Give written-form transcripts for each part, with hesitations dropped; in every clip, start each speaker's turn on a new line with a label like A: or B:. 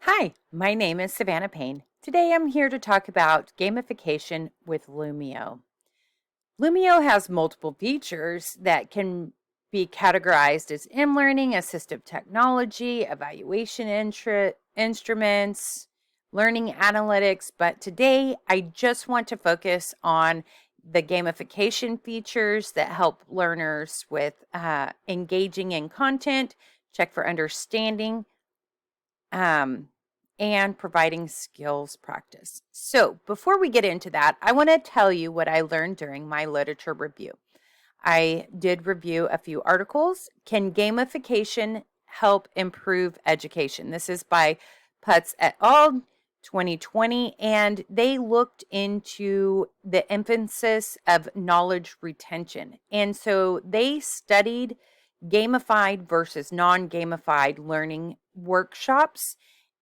A: Hi, my name is Savannah Payne. Today I'm here to talk about gamification with Lumio. Lumio has multiple features that can be categorized as in-learning, assistive technology, evaluation instruments, learning analytics, but today I just want to focus on the gamification features that help learners with engaging in content, check for understanding, um, and providing skills practice. So, before we get into that, I want to tell you what I learned during my literature review. I did review a few articles. Can gamification help improve education? This is by Putz et al. 2020, and they looked into the emphasis of knowledge retention. And so they studied gamified versus non gamified learning workshops,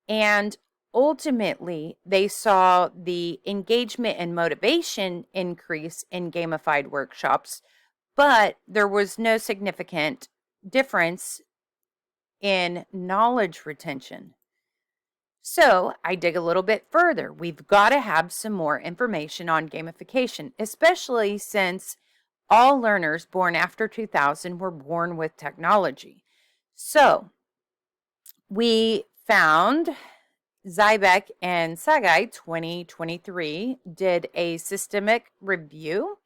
A: and ultimately, they saw the engagement and motivation increase in gamified workshops, but there was no significant difference in knowledge retention. So I dig a little bit further. We've got to have some more information on gamification, especially since all learners born after 2000 were born with technology. So we found Zybeck and Sagai 2023 did a systemic review,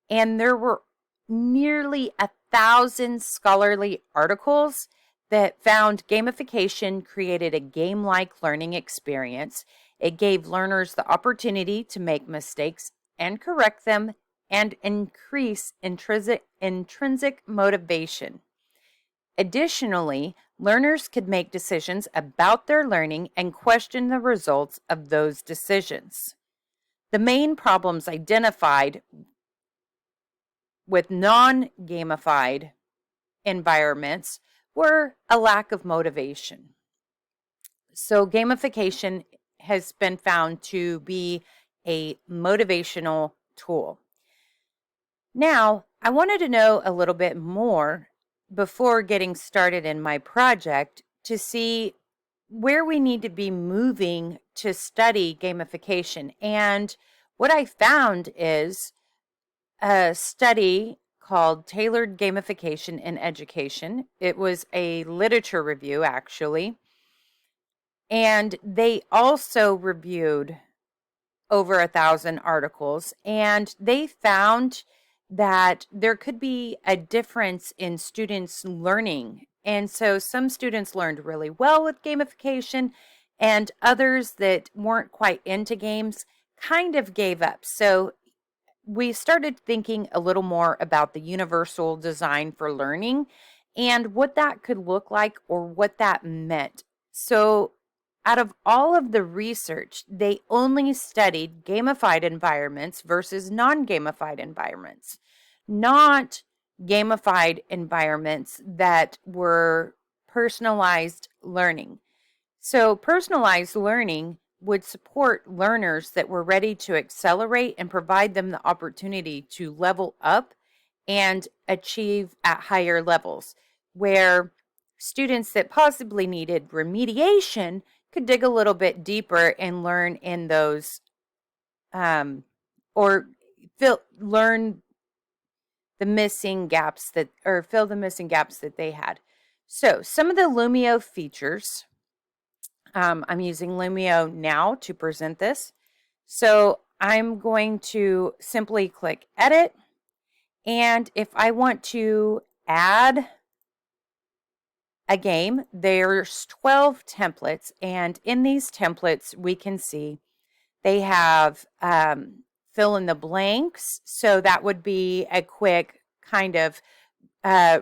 A: and there were nearly 1,000 scholarly articles that found gamification created a game-like learning experience. It gave learners the opportunity to make mistakes and correct them and increase intrinsic motivation. Additionally, learners could make decisions about their learning and question the results of those decisions. The main problems identified with non-gamified environments were a lack of motivation. So gamification has been found to be a motivational tool. Now, I wanted to know a little bit more before getting started in my project to see where we need to be moving to study gamification. And what I found is a study called Tailored Gamification in Education. It was a literature review, actually. And they also reviewed over 1,000 articles, and they found that there could be a difference in students' learning. And so some students learned really well with gamification, and others that weren't quite into games kind of gave up. So we started thinking a little more about the universal design for learning and what that could look like or what that meant. So out of all of the research, they only studied gamified environments versus non-gamified environments, not gamified environments that were personalized learning. So personalized learning would support learners that were ready to accelerate and provide them the opportunity to level up and achieve at higher levels, where students that possibly needed remediation could dig a little bit deeper and learn in those or learn the missing gaps that or fill the missing gaps that they had. So some of the Lumio features, I'm using Lumio now to present this. So I'm going to simply click edit, and if I want to add a game, there's 12 templates, and in these templates we can see they have fill in the blanks. So that would be a quick kind of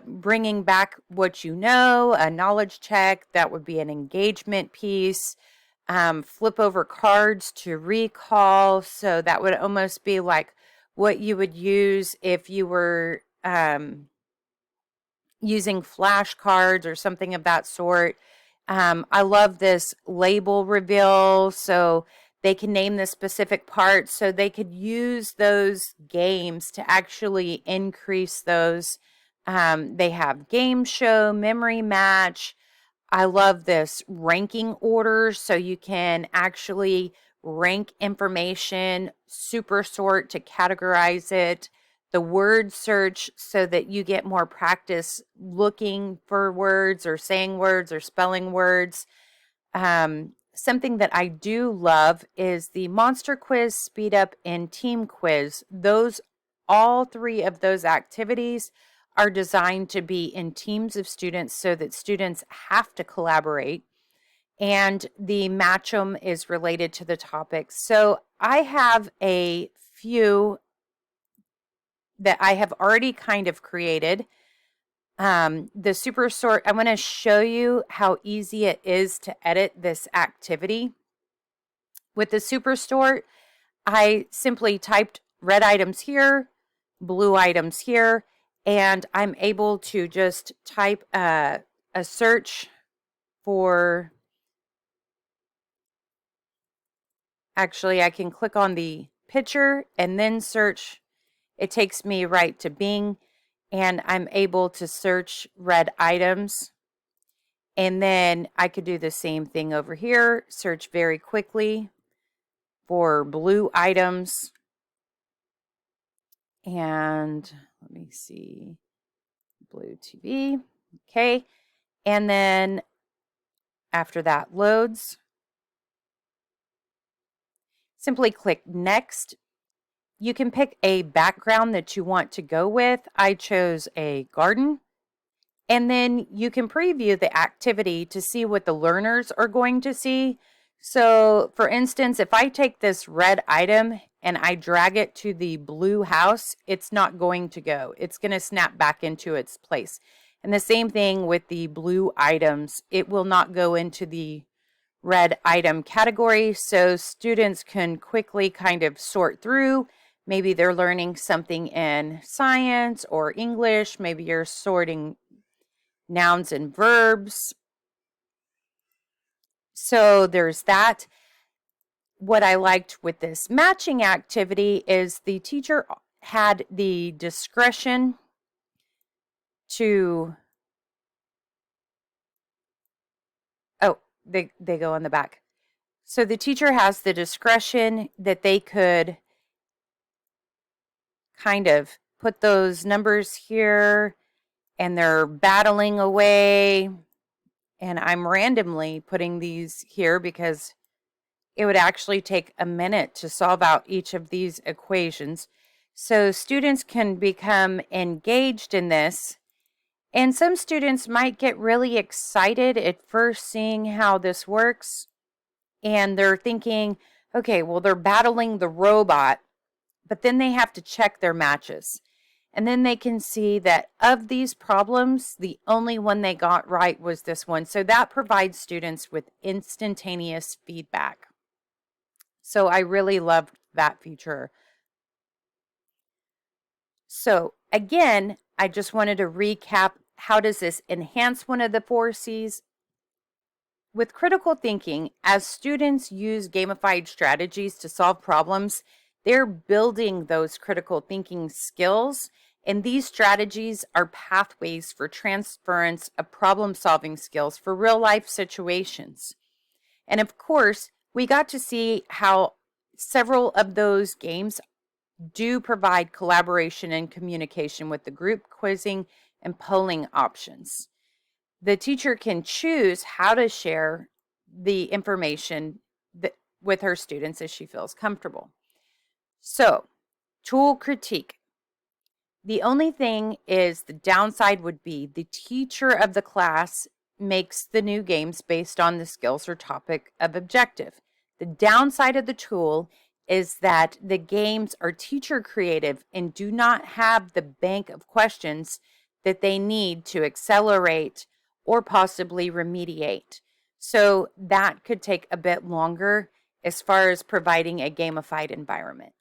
A: bringing back what you know, a knowledge check. That would be an engagement piece. Flip over cards to recall. So that would almost be like what you would use if you were using flashcards or something of that sort. I love this label reveal. So they can name the specific parts, so they could use those games to actually increase those. They have game show, memory match. I love this ranking order, so you can actually rank information, super sort to categorize it, the word search so that you get more practice looking for words or saying words or spelling words. Something that I do love is the Monster Quiz, Speed Up, and Team Quiz. All three of those activities are designed to be in teams of students so that students have to collaborate. And the match 'em is related to the topic. So I have a few that I have already kind of created. The super sort, I'm going to show you how easy it is to edit this activity. With the super sort, I simply typed red items here, blue items here, and I'm able to just type a search for, actually I can click on the picture and then search. It takes me right to Bing, and I'm able to search red items. And then I could do the same thing over here, search very quickly for blue items. And let me see, blue TV. Okay. And then after that loads, simply click next. You can pick a background that you want to go with. I chose a garden. And then you can preview the activity to see what the learners are going to see. So for instance, if I take this red item and I drag it to the blue house, it's not going to go. It's going to snap back into its place. And the same thing with the blue items. It will not go into the red item category. So students can quickly kind of sort through. Maybe they're learning something in science or English. Maybe you're sorting nouns and verbs. So there's that. What I liked with this matching activity is the teacher had the discretion to, oh, they go on the back. So the teacher has the discretion that they could kind of put those numbers here and they're battling away. And I'm randomly putting these here because it would actually take a minute to solve out each of these equations. So students can become engaged in this. And some students might get really excited at first seeing how this works. And they're thinking, okay, well, they're battling the robot, but then they have to check their matches. And then they can see that of these problems, the only one they got right was this one. So that provides students with instantaneous feedback. So I really loved that feature. So again, I just wanted to recap, how does this enhance one of the 4 C's? With critical thinking, as students use gamified strategies to solve problems, they're building those critical thinking skills. And these strategies are pathways for transference of problem-solving skills for real-life situations. And of course, we got to see how several of those games do provide collaboration and communication with the group quizzing and polling options. The teacher can choose how to share the information with her students as she feels comfortable. So, tool critique. The only thing is the downside would be the teacher of the class makes the new games based on the skills or topic of objective. The downside of the tool is that the games are teacher creative and do not have the bank of questions that they need to accelerate or possibly remediate. So that could take a bit longer as far as providing a gamified environment.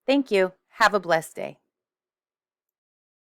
A: Thank you. Have a blessed day.